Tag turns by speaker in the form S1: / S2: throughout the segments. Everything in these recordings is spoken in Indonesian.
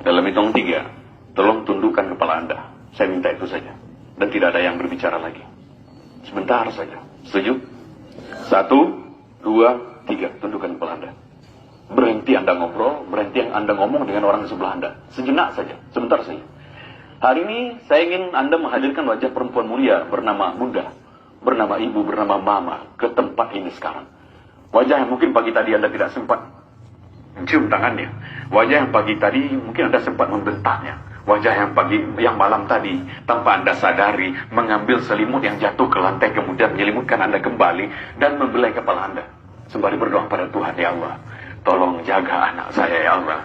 S1: Dalam hitung 3, tolong tundukkan kepala Anda. Saya minta itu saja. Dan tidak ada yang berbicara lagi. Sebentar saja. Setuju? 1, 2, 3. Tundukkan kepala Anda. Berhenti Anda ngobrol, berhenti Anda ngomong dengan orang di sebelah Anda. Sejenak saja, sebentar saja. Hari ini saya ingin Anda menghadirkan wajah perempuan mulia bernama Bunda, bernama Ibu, bernama Mama ke tempat ini sekarang. Wajah yang mungkin pagi tadi Anda tidak sempat mencium tangannya. Wajah yang pagi tadi mungkin Anda sempat membentaknya. Wajah yang malam tadi tanpa Anda sadari mengambil selimut yang jatuh ke lantai kemudian menyelimutkan Anda kembali dan membelai kepala Anda. Sembari berdoa pada Tuhan, ya Allah, tolong jaga anak saya ya Allah.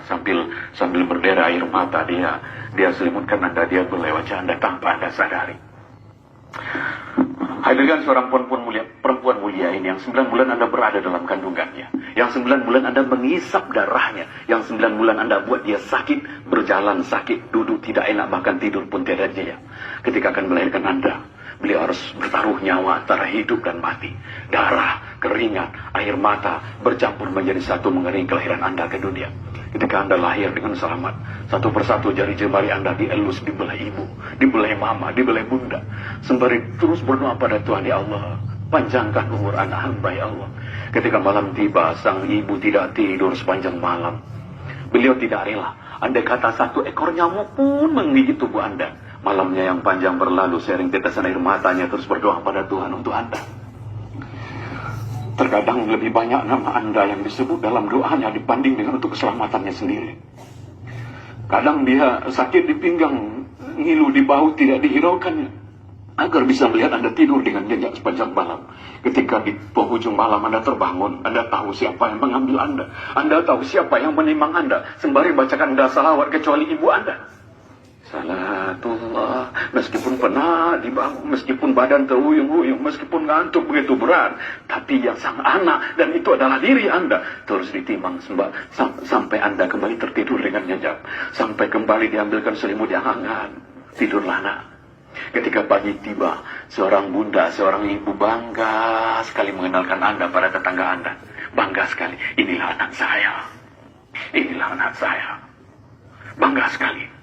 S1: Sambil berdera air mata dia selimutkan Anda, dia belai wajah Anda tanpa Anda sadari. Hadirkan seorang perempuan mulia ini yang 9 bulan Anda berada dalam kandungannya, yang 9 bulan Anda mengisap darahnya, yang 9 bulan Anda buat dia sakit, berjalan sakit, duduk tidak enak, bahkan tidur pun tidak jaya. Ketika akan melahirkan Anda, beliau harus bertaruh nyawa antara hidup dan mati. Darah, keringat, air mata bercampur menjadi satu mengering kelahiran Anda ke dunia. Ketika Anda lahir dengan selamat, satu persatu jari jemari Anda dielus, dibelai ibu, dibelai mama, dibelai bunda. Sembari terus berdoa pada Tuhan, ya Allah, panjangkan umur anak hamba ya Allah. Ketika malam tiba, sang ibu tidak tidur sepanjang malam. Beliau tidak rela. Andai kata 1 ekor nyamuk pun menggigit tubuh Anda. Malamnya yang panjang berlalu, sering tetesan air matanya terus berdoa pada Tuhan untuk Anda. Terkadang lebih banyak nama Anda yang disebut dalam doanya dibanding dengan untuk keselamatannya sendiri. Kadang dia sakit di pinggang, ngilu di bahu tidak dihiraukannya, agar bisa melihat Anda tidur dengan nyenyak sepanjang malam. Ketika di penghujung malam Anda terbangun, Anda tahu siapa yang mengambil Anda. Anda tahu siapa yang menimang Anda, sembari bacakan Anda salawat kecuali ibu Anda. Salatullah, meskipun penat di bahu, meskipun badan teruyung-uyung, meskipun ngantuk begitu berat, tapi yang sang anak, dan itu adalah diri Anda, terus ditimang sampai Anda kembali tertidur dengan nyenyak, sampai kembali diambilkan selimut yang hangat. Tidurlah nak. Ketika pagi tiba, seorang bunda, seorang ibu bangga sekali mengenalkan Anda pada tetangga Anda. Bangga sekali, inilah anak saya, inilah anak saya. Bangga sekali.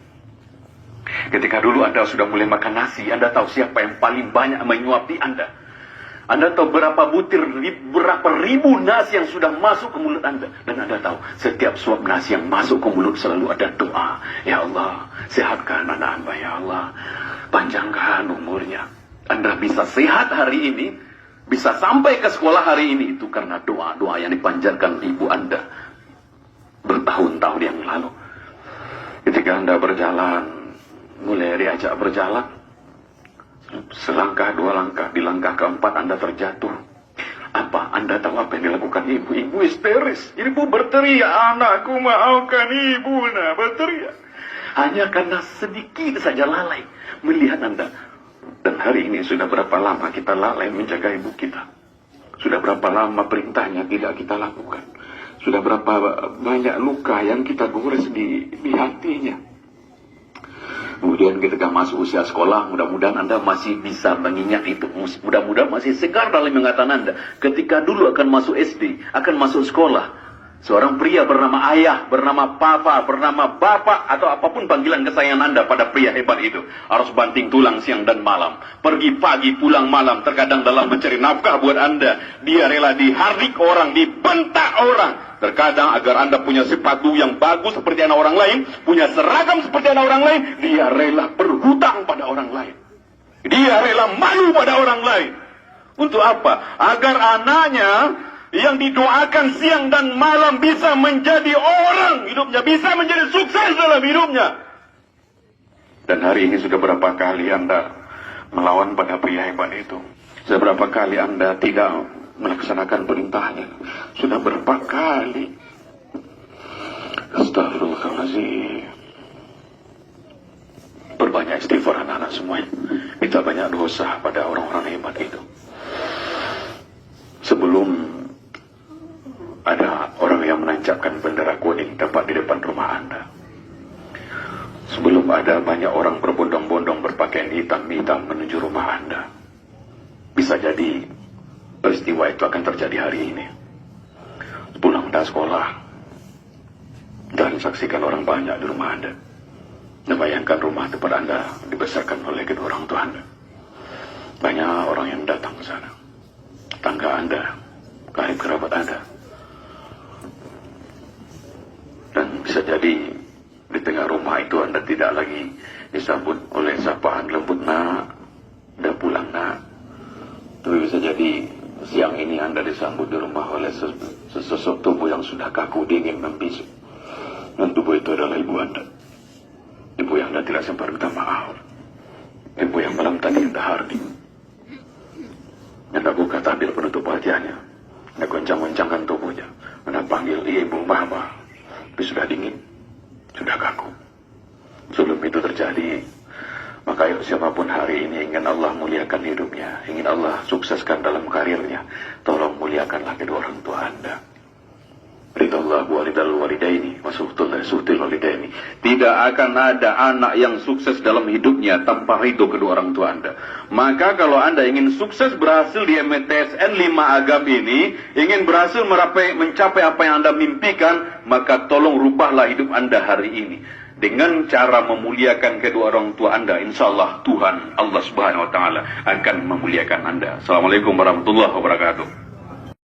S1: Ketika dulu Anda sudah mulai makan nasi, Anda tahu siapa yang paling banyak menyuapi Anda. Anda tahu berapa butir, berapa ribu nasi yang sudah masuk ke mulut Anda. Dan Anda tahu setiap suap nasi yang masuk ke mulut selalu ada doa. Ya Allah, sehatkan anak hamba ya Allah, panjangkan umurnya. Anda bisa sehat hari ini, bisa sampai ke sekolah hari ini, itu karena doa-doa yang dipanjatkan ibu Anda bertahun-tahun yang lalu. Ketika Anda berjalan, mulai diajak berjalan, selangkah 2 langkah, di langkah keempat Anda terjatuh. Apa? Anda tahu apa yang dilakukan ibu? Ibu histeris. Ibu berteriak, anakku maafkan ibu, nah berteriak. Hanya karena sedikit saja lalai melihat Anda. Dan hari ini sudah berapa lama kita lalai menjaga ibu kita? Sudah berapa lama perintahnya tidak kita lakukan? Sudah berapa banyak luka yang kita gores di hatinya? Kemudian ketika masuk usia sekolah, mudah-mudahan Anda masih bisa mengingat itu. Mudah-mudahan masih segar dalam ingatan Anda. Ketika dulu akan masuk SD, akan masuk sekolah, seorang pria bernama ayah, bernama papa, bernama bapak, atau apapun panggilan kesayangan Anda pada pria hebat itu, harus banting tulang siang dan malam, pergi pagi pulang malam. Terkadang dalam mencari nafkah buat Anda, dia rela dihardik orang, dibentak orang. Terkadang agar Anda punya sepatu yang bagus seperti anak orang lain, punya seragam seperti anak orang lain, dia rela berhutang pada orang lain. Dia rela malu pada orang lain. Untuk apa? Agar anaknya yang didoakan siang dan malam bisa menjadi orang hidupnya, bisa menjadi sukses dalam hidupnya. Dan hari ini sudah berapa kali Anda melawan pada pria hebat itu? Sudah berapa kali Anda tidak melaksanakan perintahnya? Sudah berapa kali? Astagfirullahaladzim. Perbanyak istighfar anak-anak semuanya. Kita banyak dosa pada orang-orang hebat itu. Sebelum ada orang yang menancapkan bendera kuning tepat di depan rumah Anda, sebelum ada banyak orang berbondong-bondong berpakaian hitam-hitam menuju rumah Anda, bisa jadi peristiwa itu akan terjadi hari ini. Pulang dari sekolah, dan akan saksikan orang banyak di rumah Anda. Dan bayangkan rumah tempat Anda dibesarkan oleh kedua orang tua Anda. Banyak orang yang datang ke sana. Tangga Anda, karib kerabat Anda. Dan bisa jadi di tengah rumah itu Anda tidak lagi disambut oleh sapaan lembut, nak, udah pulang, nak. Tapi bisa jadi siang ini Anda disambut di rumah oleh sesosok tubuh yang sudah kaku, dingin, membisu. Dan tubuh itu adalah ibu Anda. Ibu yang Anda tidak sempat minta maaf. Ibu yang malam tadi Anda hardi. Anda buka tabir penutup wajahnya. Anda goncang-goncangkan tubuhnya. Anda panggil ibu, mama. Tapi sudah dingin, sudah kaku. Sebelum itu terjadi, maka yuk siapapun hari ini ingin Allah muliakan hidupnya, ingin Allah sukseskan dalam karirnya, tolong muliakanlah kedua orang tua Anda. Ridallahu walidal walidaini wasuhtul walidaini. Tidak akan ada anak yang sukses dalam hidupnya tanpa ridho kedua orang tua Anda. Maka kalau Anda ingin sukses berhasil di MTSN 5 Agam ini, ingin berhasil mencapai apa yang Anda mimpikan, maka tolong rubahlah hidup Anda hari ini. Dengan cara memuliakan kedua orang tua Anda, insya Allah Tuhan Allah Subhanahu Wa Taala akan memuliakan Anda. Assalamualaikum warahmatullahi wabarakatuh.